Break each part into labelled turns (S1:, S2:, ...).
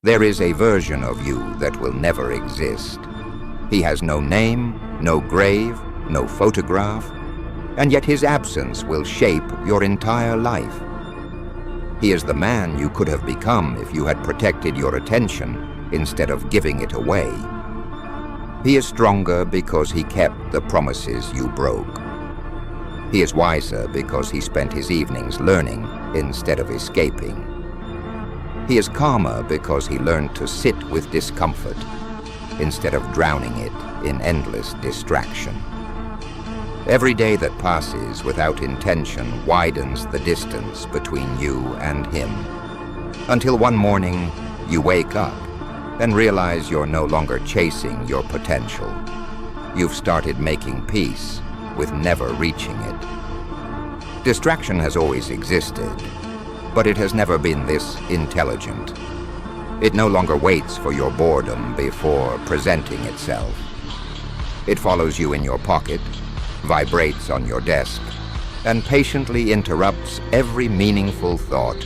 S1: There is a version of you that will never exist. He has no name, no grave, no photograph, and yet his absence will shape your entire life. He is the man you could have become if you had protected your attention instead of giving it away. He is stronger because he kept the promises you broke. He is wiser because he spent his evenings learning instead of escaping. He is calmer because he learned to sit with discomfort instead of drowning it in endless distraction. Every day that passes without intention widens the distance between you and him, until one morning you wake up and realize you're no longer chasing your potential. You've started making peace with never reaching it. Distraction has always existed, but it has never been this intelligent. It no longer waits for your boredom before presenting itself. It follows you in your pocket, vibrates on your desk, and patiently interrupts every meaningful thought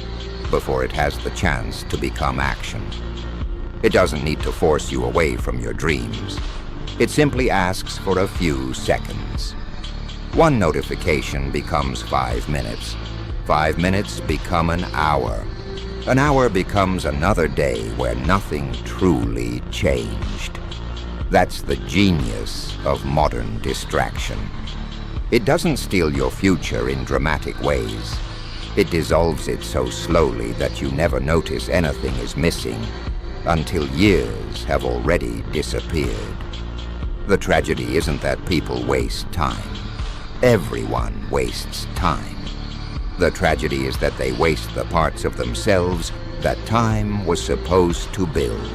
S1: before it has the chance to become action. It doesn't need to force you away from your dreams. It simply asks for a few seconds. One notification becomes 5 minutes. 5 minutes become an hour. An hour becomes another day where nothing truly changed. That's the genius of modern distraction. It doesn't steal your future in dramatic ways. It dissolves it so slowly that you never notice anything is missing until years have already disappeared. The tragedy isn't that people waste time. Everyone wastes time. The tragedy is that they waste the parts of themselves that time was supposed to build.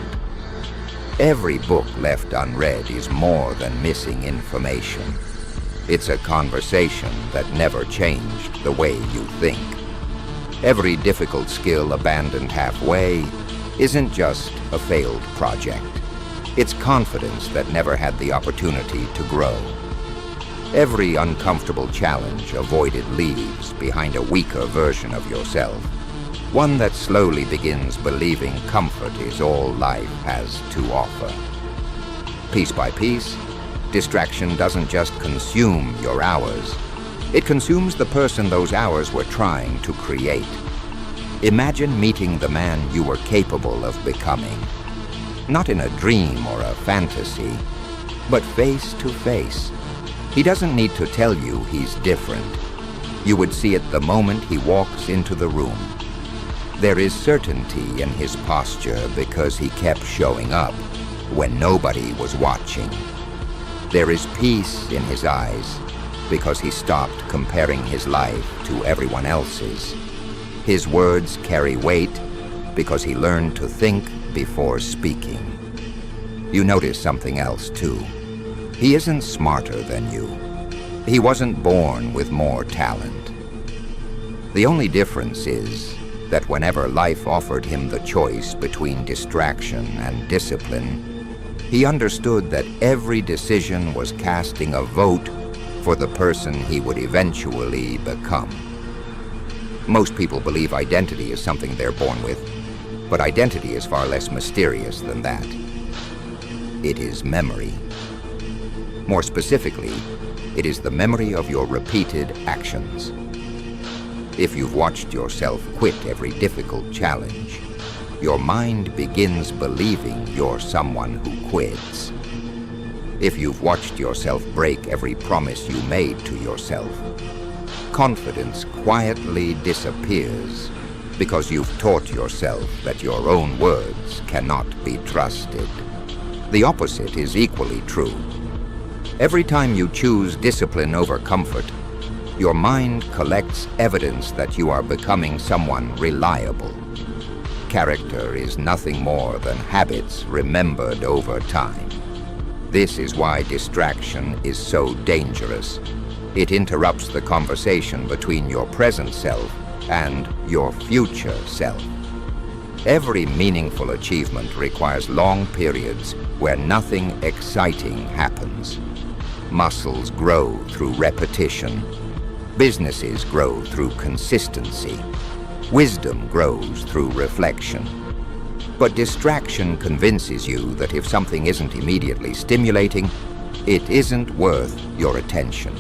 S1: Every book left unread is more than missing information. It's a conversation that never changed the way you think. Every difficult skill abandoned halfway isn't just a failed project. It's confidence that never had the opportunity to grow. Every uncomfortable challenge avoided leaves behind a weaker version of yourself, one that slowly begins believing comfort is all life has to offer. Piece by piece, distraction doesn't just consume your hours, it consumes the person those hours were trying to create. Imagine meeting the man you were capable of becoming, not in a dream or a fantasy, but face to face. He doesn't need to tell you he's different. You would see it the moment he walks into the room. There is certainty in his posture because he kept showing up when nobody was watching. There is peace in his eyes because he stopped comparing his life to everyone else's. His words carry weight because he learned to think before speaking. You notice something else too. He isn't smarter than you. He wasn't born with more talent. The only difference is that whenever life offered him the choice between distraction and discipline, he understood that every decision was casting a vote for the person he would eventually become. Most people believe identity is something they're born with, but identity is far less mysterious than that. It is memory. More specifically, it is the memory of your repeated actions. If you've watched yourself quit every difficult challenge, your mind begins believing you're someone who quits. If you've watched yourself break every promise you made to yourself, confidence quietly disappears because you've taught yourself that your own words cannot be trusted. The opposite is equally true. Every time you choose discipline over comfort, your mind collects evidence that you are becoming someone reliable. Character is nothing more than habits remembered over time. This is why distraction is so dangerous. It interrupts the conversation between your present self and your future self. Every meaningful achievement requires long periods where nothing exciting happens. Muscles grow through repetition. Businesses grow through consistency. Wisdom grows through reflection. But distraction convinces you that if something isn't immediately stimulating, it isn't worth your attention.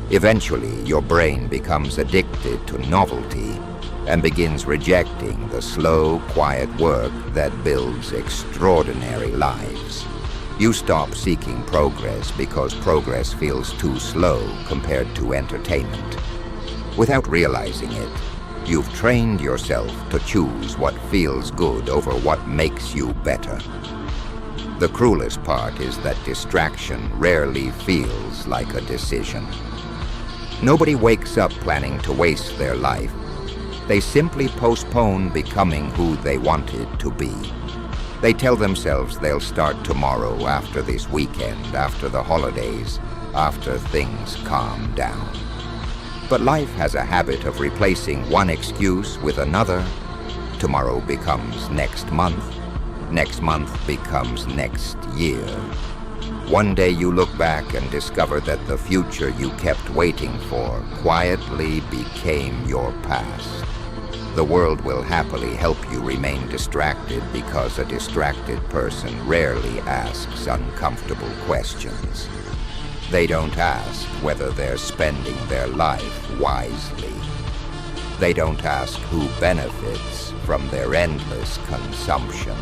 S1: Eventually, your brain becomes addicted to novelty and begins rejecting the slow, quiet work that builds extraordinary lives. You stop seeking progress because progress feels too slow compared to entertainment. Without realizing it, you've trained yourself to choose what feels good over what makes you better. The cruelest part is that distraction rarely feels like a decision. Nobody wakes up planning to waste their life. They simply postpone becoming who they wanted to be. They tell themselves they'll start tomorrow, after this weekend, after the holidays, after things calm down. But life has a habit of replacing one excuse with another. Tomorrow becomes next month becomes next year. One day you look back and discover that the future you kept waiting for quietly became your past. The world will happily help you remain distracted because a distracted person rarely asks uncomfortable questions. They don't ask whether they're spending their life wisely. They don't ask who benefits from their endless consumption.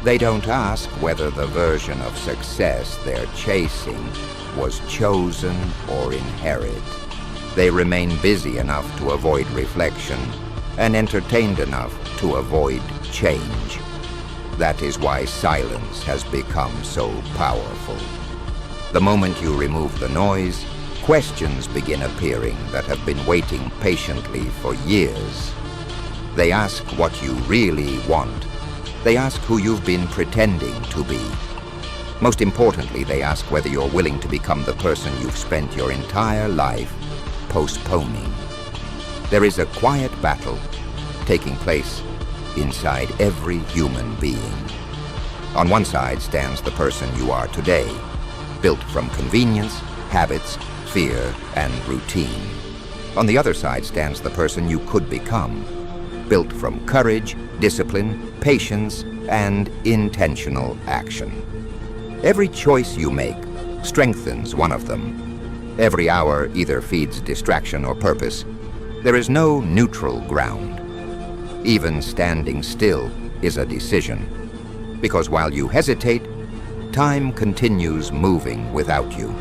S1: They don't ask whether the version of success they're chasing was chosen or inherited. They remain busy enough to avoid reflection and entertained enough to avoid change. That is why silence has become so powerful. The moment you remove the noise, questions begin appearing that have been waiting patiently for years. They ask what you really want. They ask who you've been pretending to be. Most importantly, they ask whether you're willing to become the person you've spent your entire life postponing. There is a quiet battle taking place inside every human being. On one side stands the person you are today, built from convenience, habits, fear, and routine. On the other side stands the person you could become, built from courage, discipline, patience, and intentional action. Every choice you make strengthens one of them. Every hour either feeds distraction or purpose. There is no neutral ground. Even standing still is a decision, because while you hesitate, time continues moving without you.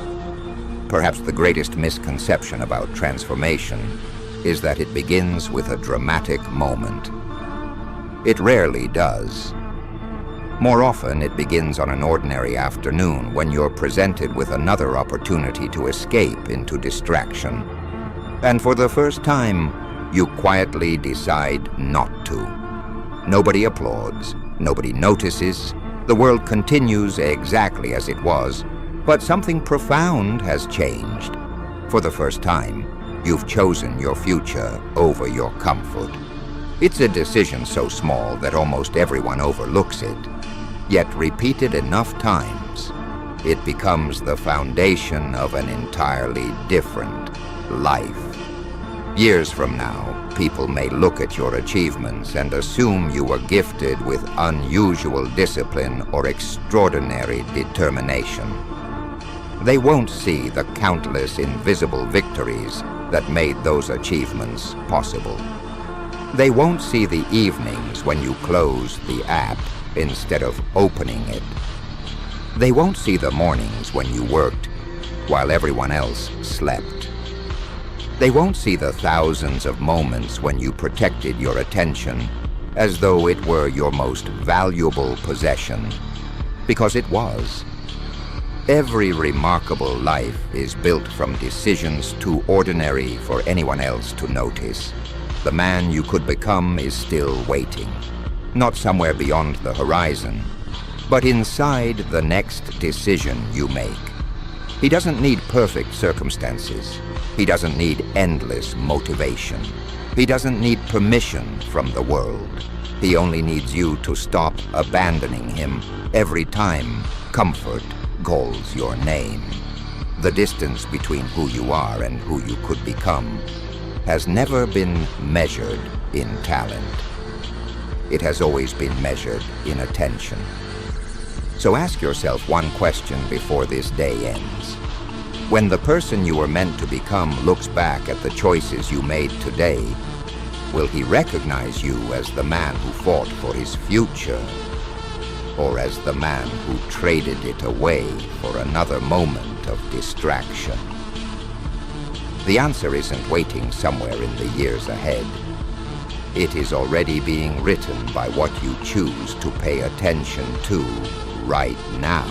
S1: Perhaps the greatest misconception about transformation is that it begins with a dramatic moment. It rarely does. More often, it begins on an ordinary afternoon when you're presented with another opportunity to escape into distraction. And for the first time, you quietly decide not to. Nobody applauds, nobody notices. The world continues exactly as it was, but something profound has changed. For the first time, you've chosen your future over your comfort. It's a decision so small that almost everyone overlooks it. Yet repeated enough times, it becomes the foundation of an entirely different life. Years from now, people may look at your achievements and assume you were gifted with unusual discipline or extraordinary determination. They won't see the countless invisible victories that made those achievements possible. They won't see the evenings when you closed the app instead of opening it. They won't see the mornings when you worked while everyone else slept. They won't see the thousands of moments when you protected your attention as though it were your most valuable possession, because it was. Every remarkable life is built from decisions too ordinary for anyone else to notice. The man you could become is still waiting, not somewhere beyond the horizon, but inside the next decision you make. He doesn't need perfect circumstances. He doesn't need endless motivation. He doesn't need permission from the world. He only needs you to stop abandoning him every time comfort calls your name. The distance between who you are and who you could become has never been measured in talent. it has always been measured in attention. So ask yourself one question before this day ends. When the person you were meant to become looks back at the choices you made today, will he recognize you as the man who fought for his future, or as the man who traded it away for another moment of distraction? The answer isn't waiting somewhere in the years ahead. It is already being written by what you choose to pay attention to right now.